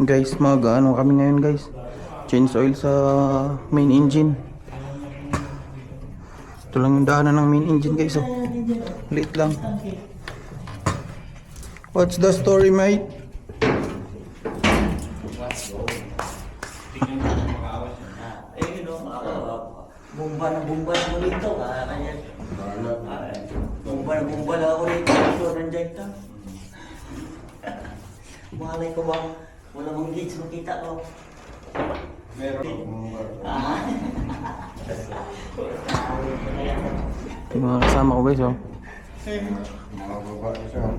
Guys, mag-ano kami ngayon guys. Change oil sa main engine. Ito lang yung daanan ng main engine guys. Oh. Liit lang. What's the story, mate? Bumba na ako dito. Bumba na ako dito. Ito, nandiyan ka. Malay ko ba? Wala mong leads makita ko. Meron. Ito yung mga kasama ko guys. Oh. Mga babae siya.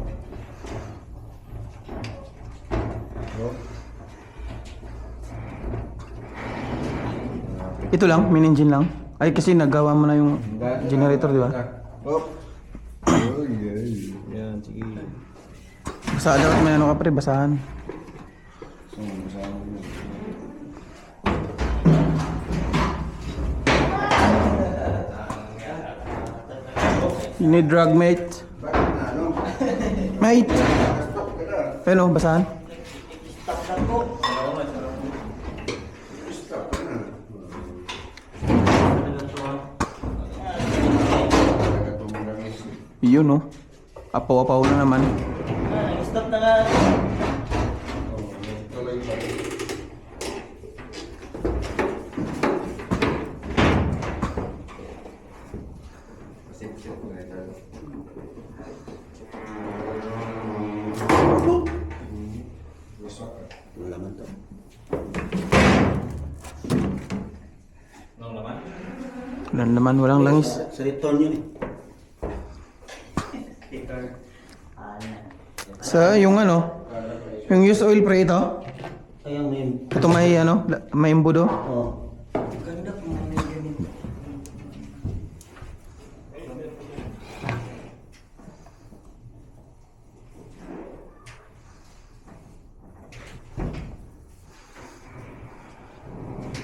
Ito lang, main engine lang. Ay kasi nagawa mo na yung generator, di ba? Oh. Yan, sige. Basa dapat may ano ka pre, basahan. You need drug, mate. Mate! Ano, basahan? Stop lang po. Yun no. Apaw-apaw na naman. Stop na nga. Wala man to. Walang naman, walang langis. Sa return yun eh. Sa yung ano, yung used oil pre ito. Ayun, may... Ito may ano, may embudo. Oh. Ganda po mga ganyan.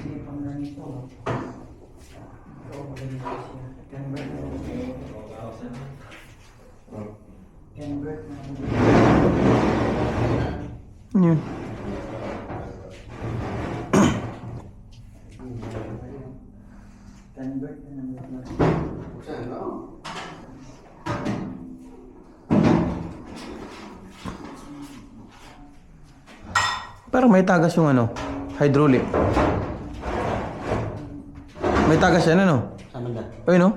Hindi pang ganito. Ito, maganda siya. Convert na Convert na Yun. Convert na naman. Saan no? Parang may tagas yung ano, hydraulic. May tagas yan ano? Saan ba? Ayun no?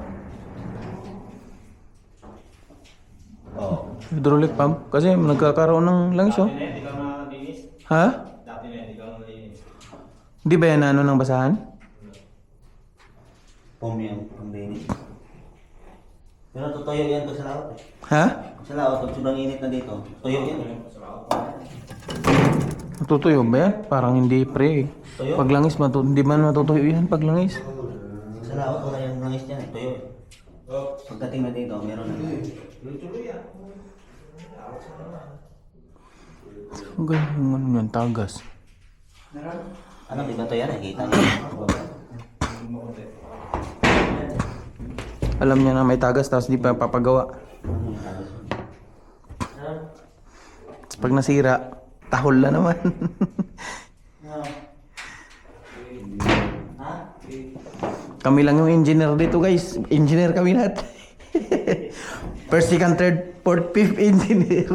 Oo. Hydraulic pump. Kasi nagkakaroon ng langis oh. Hindi ka malinis. Ha? Dati na hindi ka malinis. Di ba yan ano ng basahan? Pum yan, pambinis. Pero tutuyo yan to sa laot eh. Ha? Sa laot, pag sobrang init na dito, tuyo yan eh. Matutuyo ba yan? Parang hindi pre. Tuyo? Pag langis, hindi man matutuyo yan pag langis. Sa laot, wala yung langis dyan eh, tuyo eh. Pagdating na dito, meron na. Ang ganyan ano yan, tagas. Ano, di ba to yan eh? Kita niyo. Alam niya na may tagas tapos di pa papagawa. Tapos pag nasira, tahol na naman. Kami lang yung engineer dito guys. Engineer kami lahat. First, second, third, fourth, fifth engineer.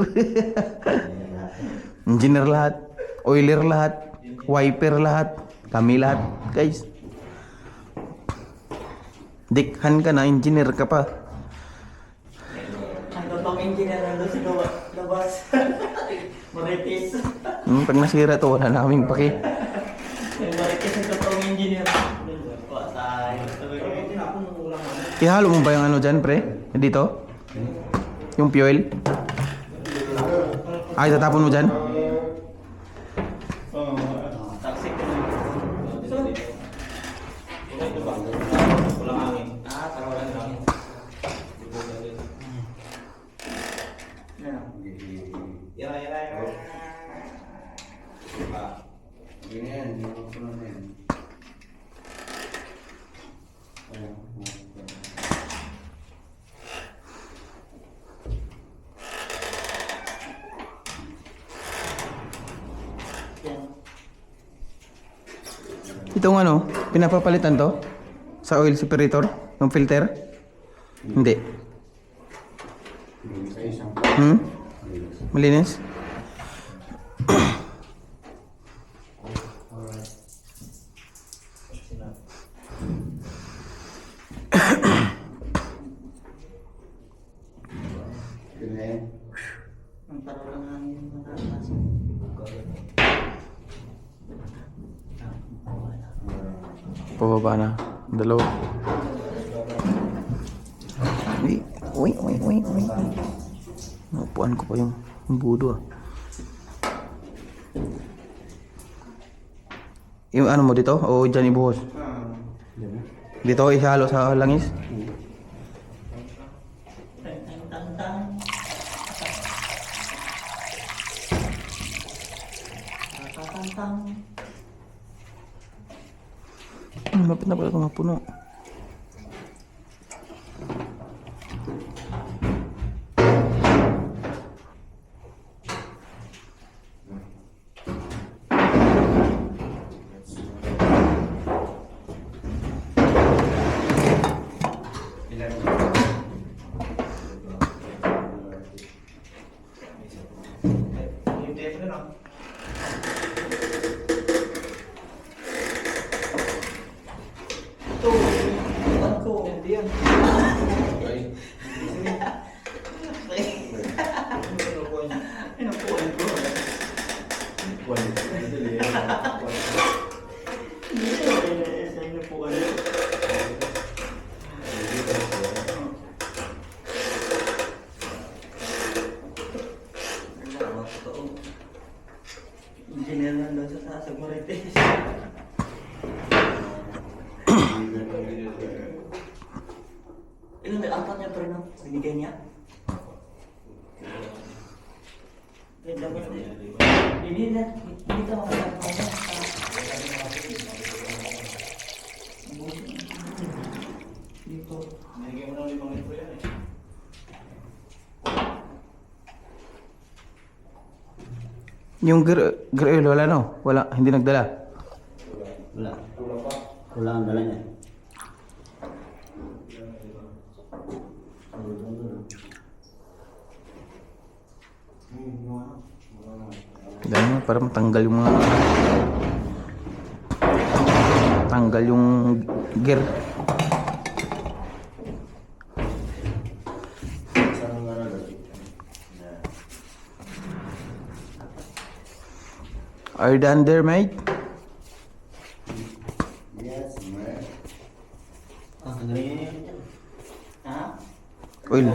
Engineer lahat. Oiler lahat. Wiper lahat. Kami lahat guys. Dikhan ka na, engineer ka pa. Ang totoong engineer nandun sa labas. Marites. Pag nasira to, wala na kaming paki. Yung marites ang totoong engineer. Patay. Ihalo mo ba yung ano dyan, pre? Dito? Yung fuel? Ay, tatapon mo dyan? Toxic. Walang hangin. Para walang langis. Yara. Ganyan, hindi ko pa naman. Yan. Itong ano, pinapapalitan to? Sa oil separator? Yung filter? Hindi. Sa isang Malinis? yun na yan. Ang parang hangin yung mataas. Pababa na. Dalawa. Uy. Napuan ko pa yung budo ah. Yung ano mo dito? O dyan ibuhos? Yan na. Dito ko ihalo sa langis? Tang. Tang. Mapit na pala ito mapuno. Yung tape na lang. Ito. Ano ko? Hindi yan. Inupuan ko. Sa inupuan ko. Engineer na doon sa taas, Marites. Ilan na apat niya pa rin ang binigay niya? Ganda mo na. Hindi ka makakatawa. Dito. Nilagay mo na 5,000 yan eh. Yung grill wala no? Wala, hindi nagdala. Wala. Wala ang dala niya. Dahil mo, para matanggal yung mga... Tanggal yung gear. Are you done there, mate? Yes, man. Ganyan yan dyan. Ha? Oil.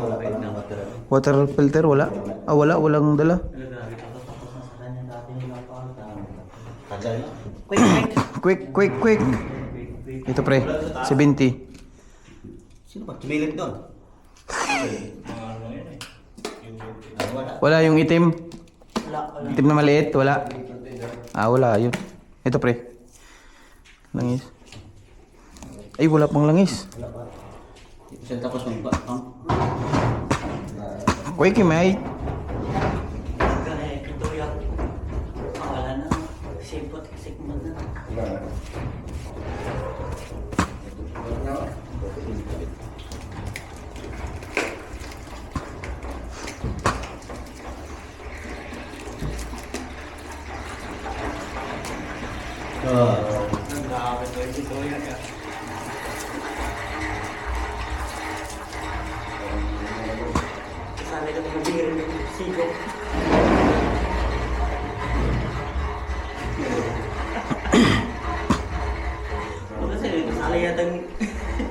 Water filter, wala? Ah, wala. Walang dala. Grabe, tapos na sa kanya dati nila pa. Tagal na. Quick. Ito pre, 70. Sino ba? Tumilit doon. Mga ano yan eh. Wala. Wala yung itim. Wala. Itim na maliit, wala. Ah, wala. Yun. Ito pre. Langis. Ay, wala pang langis. Wala pa. Kasi tapos magba. Quick, mate. Ganyan, ito yung wala na. Sipot, sikmot na. Ang grabe to, ito yung sana ito mag-bigay ng sigo. Kasi sana yatang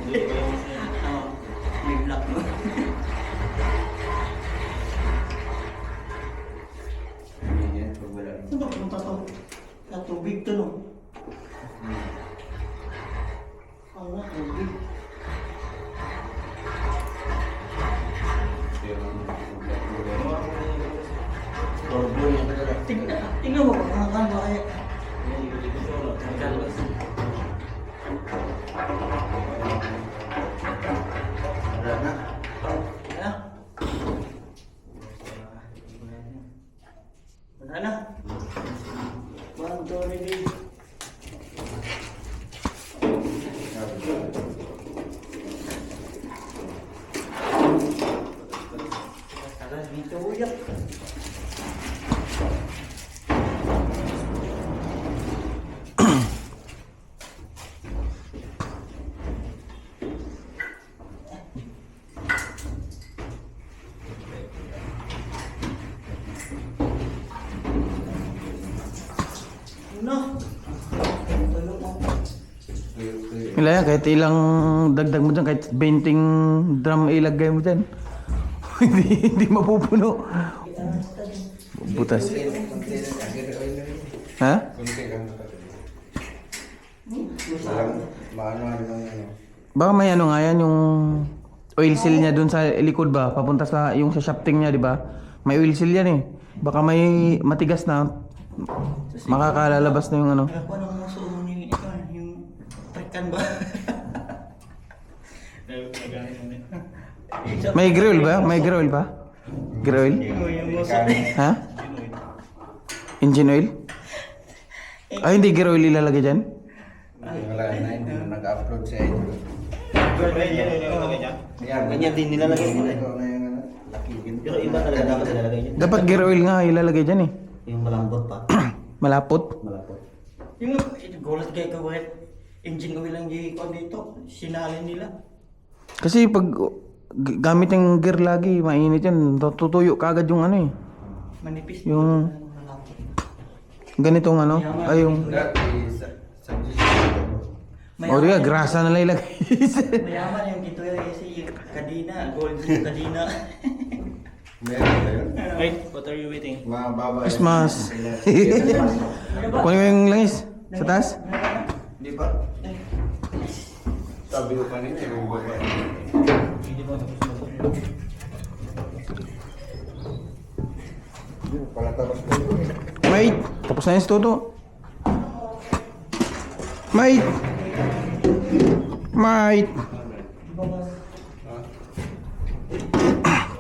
may block mo. Saan ba pumunta to? Sa tubig to no? Ang na tubig. Tingnan mo kung ano kaya. Wala na. Wala. Wala na. 1, 2, 3. No. Tulog mo. Wala yan, kahit ilang dagdag mo dyan, kahit 20 drum ilagay mo dyan. hindi mapupuno. Butas. Ha? Baka may ano nga yan, yung oil seal niya dun sa likod ba? Papunta sa, yung sa shafting niya, di ba? May oil seal yan eh. Baka may matigas na, makakalalabas na yung ano. Kaya ko anong muso ni ito, yung trekan ba? May grill ba? May grill ba? Grill? Yung muso. Ha? Engine oil? Ay, hindi gear oil ilalagay dyan? Wala na, hindi na nag-upload sa ito. Ganyan din nilalagay nila eh. Ito na yung ano, laki yun. Pero iba talaga dapat nilalagay niya. Dapat gear oil nga ilalagay dyan eh. Yung malambot pa. Malapot. Malapot. Yung gulat kayo ka bakit engine oil lang yung dito, sinalin nila. Kasi pag gamit yung gear lagi, mainit yan. Tutuyo kagad yung ano eh. Manipis. Yung ganitong ano, ay yung... Dati, sa O di ka, grasa na lang ilagay. Mayaman yung dito kasi kadina, gold kadina. meron ba yun? Wait, what are you waiting? Mababa yun. Christmas. Kunin mo yung langis sa taas. Di ba? Sabi ko kanina, yung baba. Hindi ba tapos na po? Yun, pala tapos ko yun. Mate, tapos na yung stuto. Mate! Mate!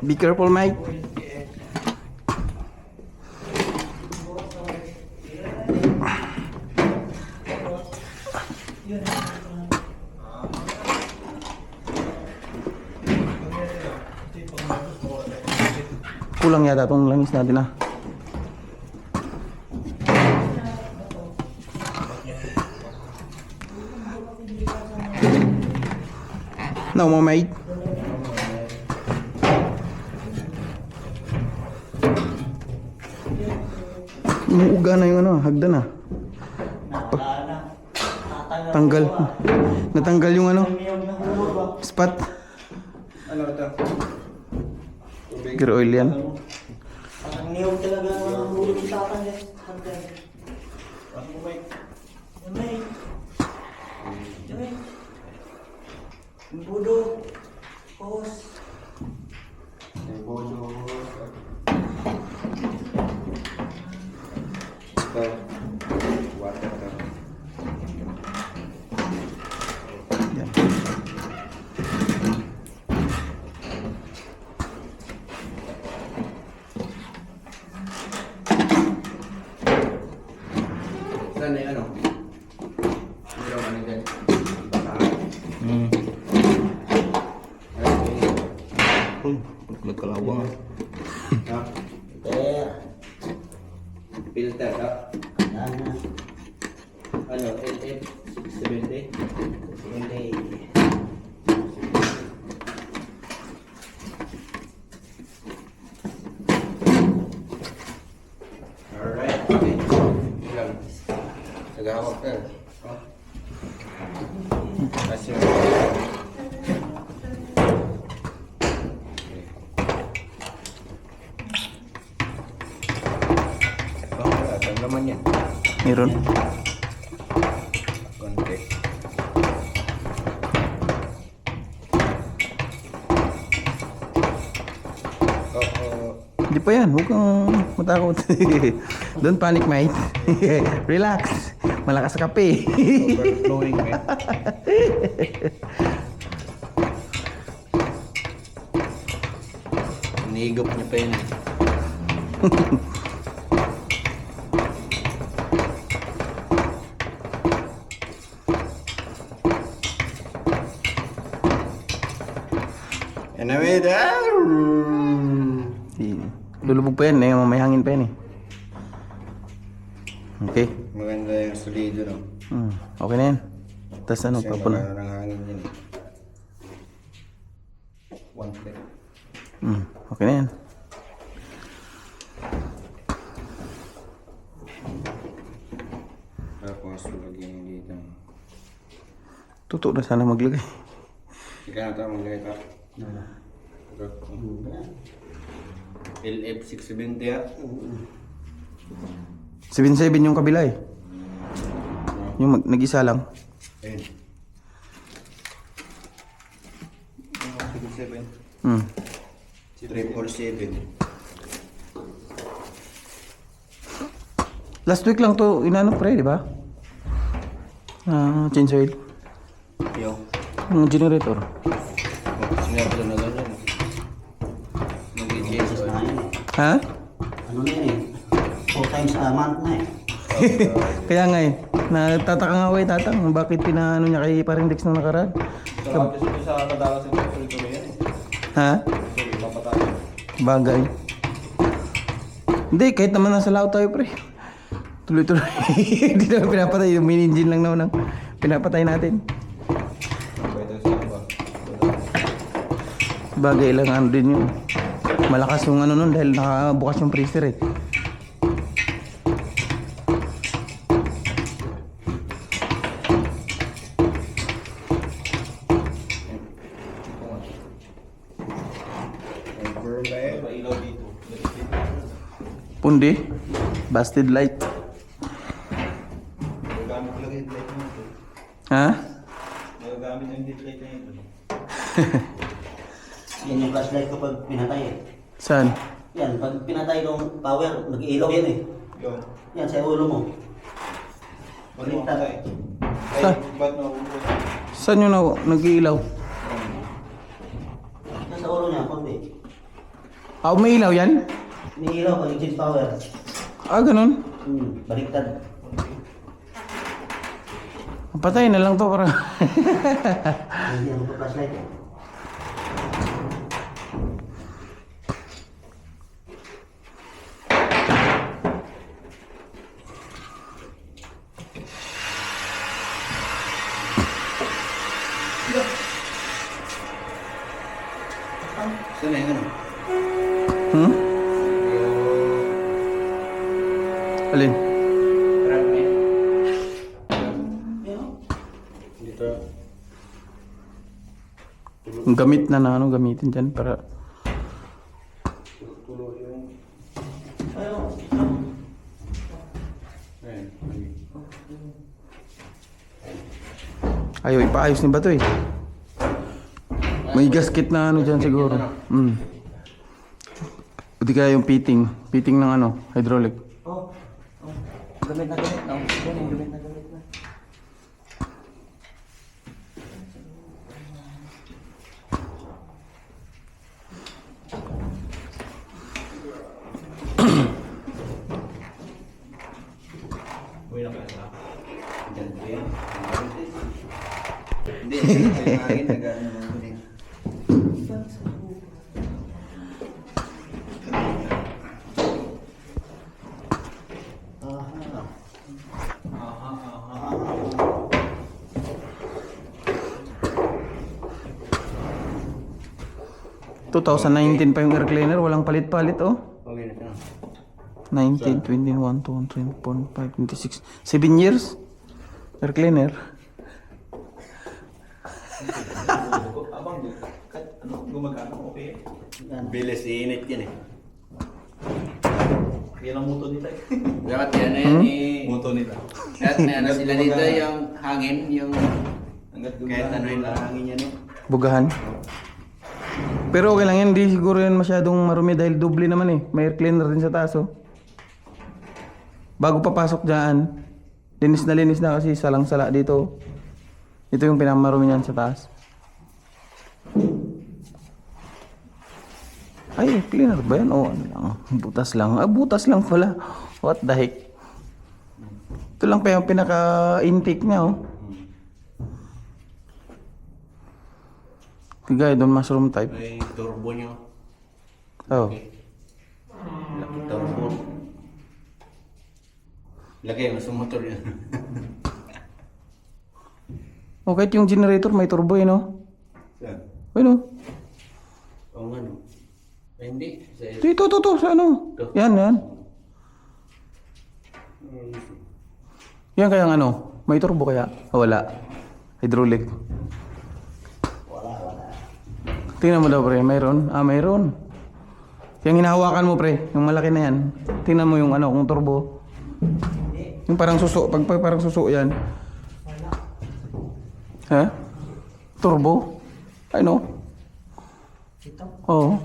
Be careful, mate. Kulang yata itong langis natin ah. No more, mate. Umuuga na yung ano, hagdan ah. Wala na. Tanggal. Natanggal yung ano, Niyog na hulog ba? spot. Ano ito? Gear oil yan. Parang niyog talaga ang hulog sa akin eh. Hanggang. May. Budo. Pos. Yung bodo. Ito. Water ito. Yan. Saan yung ano? Mayroong ano dyan? Baka. Uy, nagkalawang ah. Ha? Kaya, Filter ha? yan na. Ano? LF 670? Hindi. Alright. Okay. Ilang. Nagahawak ka. Oh. Kasi ang laman yan. Meron. Konti. Hindi pa yan, huwag kang matakot. Don't panic, mate. Relax. Malakas sa kape. Overflowing, man. Nihigop niya pa yun. Anyway, Lulubog pa yan, eh, may hangin pa yan eh. Okay. maganda yung solido, no? Okay na yan. Tapos ano, Kasi papuna. wala ng hangin yun. One plate. Okay na yan. Tapos lagyan niya dito. Tuto na sana maglagay. Ika na ito, maglagay ito. Wala. Ito. Yan. LF670 ah. 7.7 yung kabila eh. Yung nag-isa lang. Ayun. 7. Hmm. 747. Last week lang to inano pre, di ba? Change oil. Yung. Yung generator. Sinabi na ganyan. Mag-change Process na yan eh. Ha? Ano na yan eh. 4 times a month na eh. Kaya nga eh. Natataka nga ako eh tatang. Bakit pinaano niya kay parang Dex nung nakaraan? Sarap kasi sa kadalas ng tuloy-tuloy yan eh. Ha? Tuloy, papatayin. Bagay. Hindi, kahit naman nasa lao tayo pre. Tuloy-tuloy. Hindi naman pinapatay. Yung mini engine lang naman ang pinapatay natin. Better sa ba? Bagay lang ano din yun. Malakas yung ano nun dahil nakabukas yung freezer eh. May ilaw dito. Pundi. Busted light. Magagamit lang yung headlight na ito. Ha? Magagamit yung headlight na ito. Yan yung flashlight ko pag pinatay eh. Saan? Yan, pag pinatay ng power, nag-iilaw yan eh. Yun. Yan, sa ulo mo. Ba't mo patay? Sa? Ay, ba't nauubos? Saan yun nag-iilaw? Yan sa ulo niya, konti. Ah, may ilaw yan? May ilaw pag exchange power. Ah, ganun. Baliktad. Patay na lang to para. Hindi, ano pa flashlight eh. Saan na yung ano? Hmm? Alin? Dito. Yung gamit na ano gamitin dyan para Tulo yung... Ayun. Ayun. ayaw ipaayos ni Bato eh. May gasket na ano dyan siguro. O di kaya yung fitting. Fitting ng ano, hydraulic. Oh. Gamit na gamit na. Yan yung gamit na gamit na. Uwi na kaya sa Diyan po yan. Hindi, yung hangin nag-ano naman din. Aha. 2019 pa yung air cleaner, walang palit-palit oh. Okay na siya. 19, 21, 22, 24, 25, 26. 7 years? Air cleaner. Abang, gumagana okay. Yan. Bilis, iinit yan eh. Yan ang muto nila eh. Dapat yan na yan eh. Muto nila. Dapat na yan sila dito yung hangin, yung Hanggat kahit ano yung gumagana. hangin yan eh. Bugahan. Pero okay lang yan, hindi siguro yan masyadong marumi dahil doble naman eh. May air cleaner din sa taas oh. Bago papasok dyan, linis na kasi salang-sala dito. Ito yung pinakamarumi niyan sa taas. Ay, cleaner ba yan? O ano lang, butas lang. Ah, butas lang pala. What the heck? Ito lang pa yung pinaka-intake niya oh. Kagaya doon mushroom type. May turbo nyo. Oh. Laki turbo. Laki yung sa motor yan. Oh, kahit yung generator may turbo eh no? Saan? Ano? Oo nga no. Ay hindi. Sa Ito, sa ano? Yan. Yan kayang ano? May turbo kaya? Wala. Hydraulic. Wala. Tingnan mo daw pre, mayroon? Mayroon. Yung hinahawakan mo pre, yung malaki na yan. Tingnan mo yung ano, kung turbo. Yung parang suso, pag parang suso yan. Ha? Turbo? Ay no? Ito. Oo.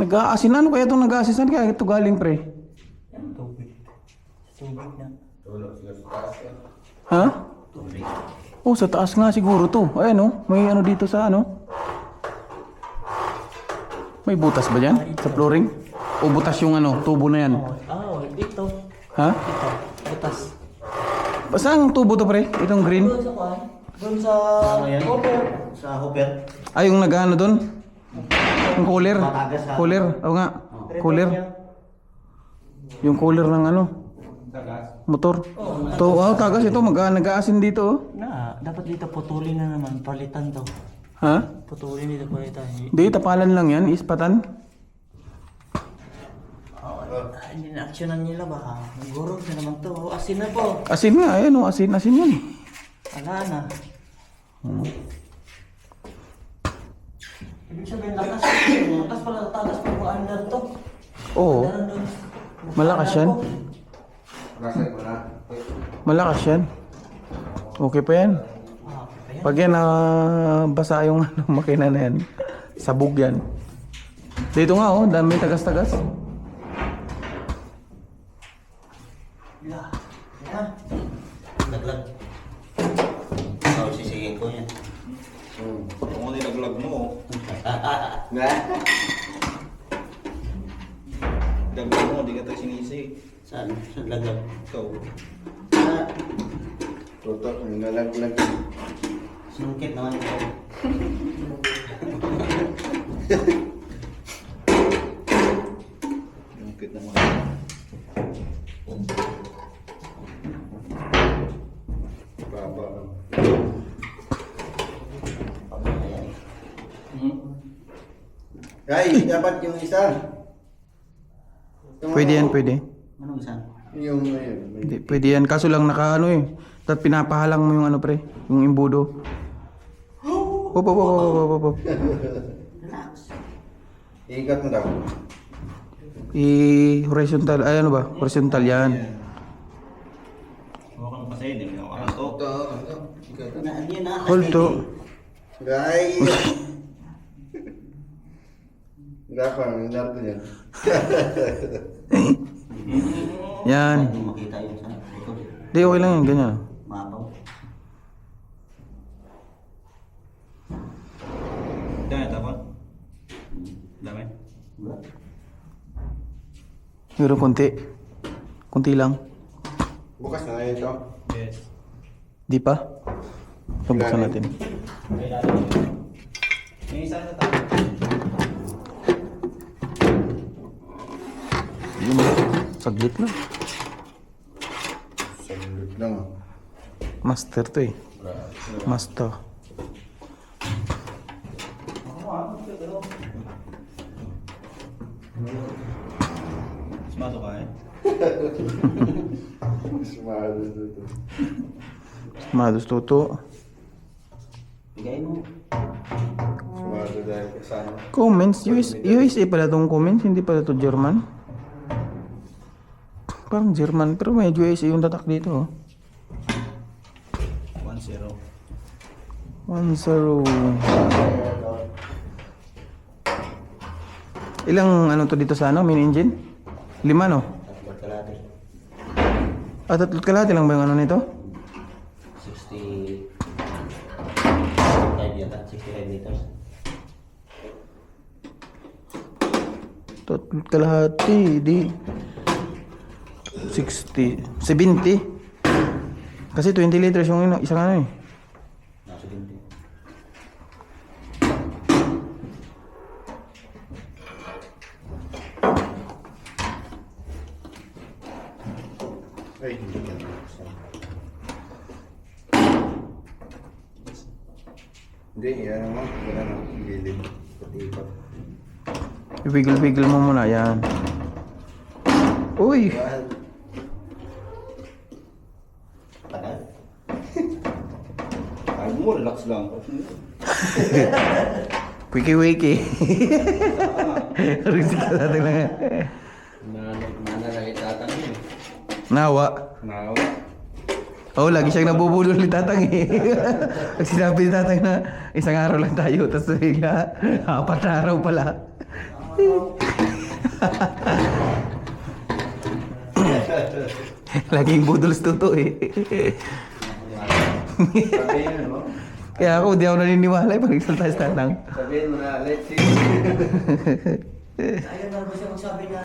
Nag-aasin, ano kaya itong nag-aasin? Saan kaya ito galing pre? Yan, tubig. Tubig na. Ha? Tubig. Oh, sa taas nga siguro to. Ayan oh, may ano dito sa ano. May butas ba dyan? Sa flooring? O butas yung ano, tubo na yan? Dito. Ha? Dito. Butas. Saan ang tubo to pre? Itong green? Doon sa kwan. Doon sa Ano yan? cover. Sa hopper. Ay, yung nag-ano doon? Yung cooler? Matagas, ha? Cooler? Oo nga. Cooler? Yung cooler ng ano? Motor? To, tagas ito. Nag-aasin dito oh. Dapat dito putulin na naman. Palitan to. Ha? Putulin dito palitan. Hindi, tapalan lang yan. Ispatan. Hindi na aksyonan nila ba? Nagurog na naman to. Asin na po. Asin nga. Ayan oh, asin. Asin yan. Wala na. Ibig sabihin lakas. Lakas pala. Tagas pa po under to. Oo. Meron doon. Malakas yan. Malakas yan. Okay pa yan. Ayan. Pag yan basa yung ano, makina na yan, sabog yan. Dito nga oh, dami tagas-tagas. Yeah. Yeah. Laglag. Ikaw sisigin ko yan. Kung ano yung naglag mo, gagawin mo, di ka tayo sinisi. Saan? Saan laglag? Ikaw. Tutok, nalaglag. Sinungkit naman ito. Yung cute naman. Baba. Ayan. Ay, dapat yung isa. Pwede yan, pwede. Anong isa? Yung ayun. Hindi, pwede yan. Kaso lang naka ano eh. Tapos pinapahalang mo yung ano pre, yung imbudo. Hop, hop, hop, hop, hop, hop. Relax. Iikat mo daw. Horizontal, ay ano ba? Horizontal yan. Huwag kang kasi, hindi mo na to. Ito. Na, yun na. Hold to. Guys. Gapang, narto yan. Yan. Hindi makita yun sa likod. Di, okay lang yan, ganyan. Mapaw. Dami tapon? Dami? Wala. Meron konti. Konti lang. Bukas na ngayon ito. Yes. Di pa? Pabuksan natin. Okay, natin. May isa na tayo. Yun, saglit lang. Saglit lang. Master to eh. Master. Sumato ka eh. Sumalas dito. Mados tuto. Bigay mo. Sumalas dahil kasama. Comments, USA pala tong comments, hindi pala to German. Parang German, pero may USA yung tatak dito. 1-0. 1-0. Ilang ano to dito sa ano, main engine? 5 no? Tatlo kalate. Ah, 3 kalahati lang ba yung ano nito? 60... 5 yata. 65 liters. 3 kalahati, di 60, 70. Kasi 20 liters yung isang ano eh. Nasa 20. Ay, hindi ka na. Hindi, yan mo. Wala na. Gilid. Pati pa. Ipigil-pigil mo muna, yan. Uy! Tagal. Sabi mo, relax lang. Wiki-wiki. Risik ka natin lang. Nanalangit tatang yun. Nawa. Nawa. Oo, lagi siyang nabubulol ni Tatang eh. Pag sinabi ni Tatang na isang araw lang tayo, tapos bigla, 4 na araw pala. Laging budol tuto eh. Sabihin mo. Kaya ako, di ako naniniwala pag nagsalita si Tatang. Sabihin mo na, let's see. Ayun na gusto magsabi na.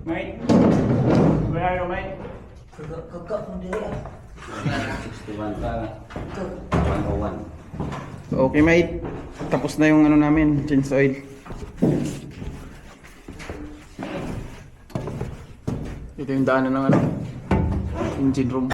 Mate? Where are you, mate? Kagak mo dili ah. 61 ka. 101. Okay mate, tapos na yung ano namin, change oil. Ito yung daanan ng ano, engine room.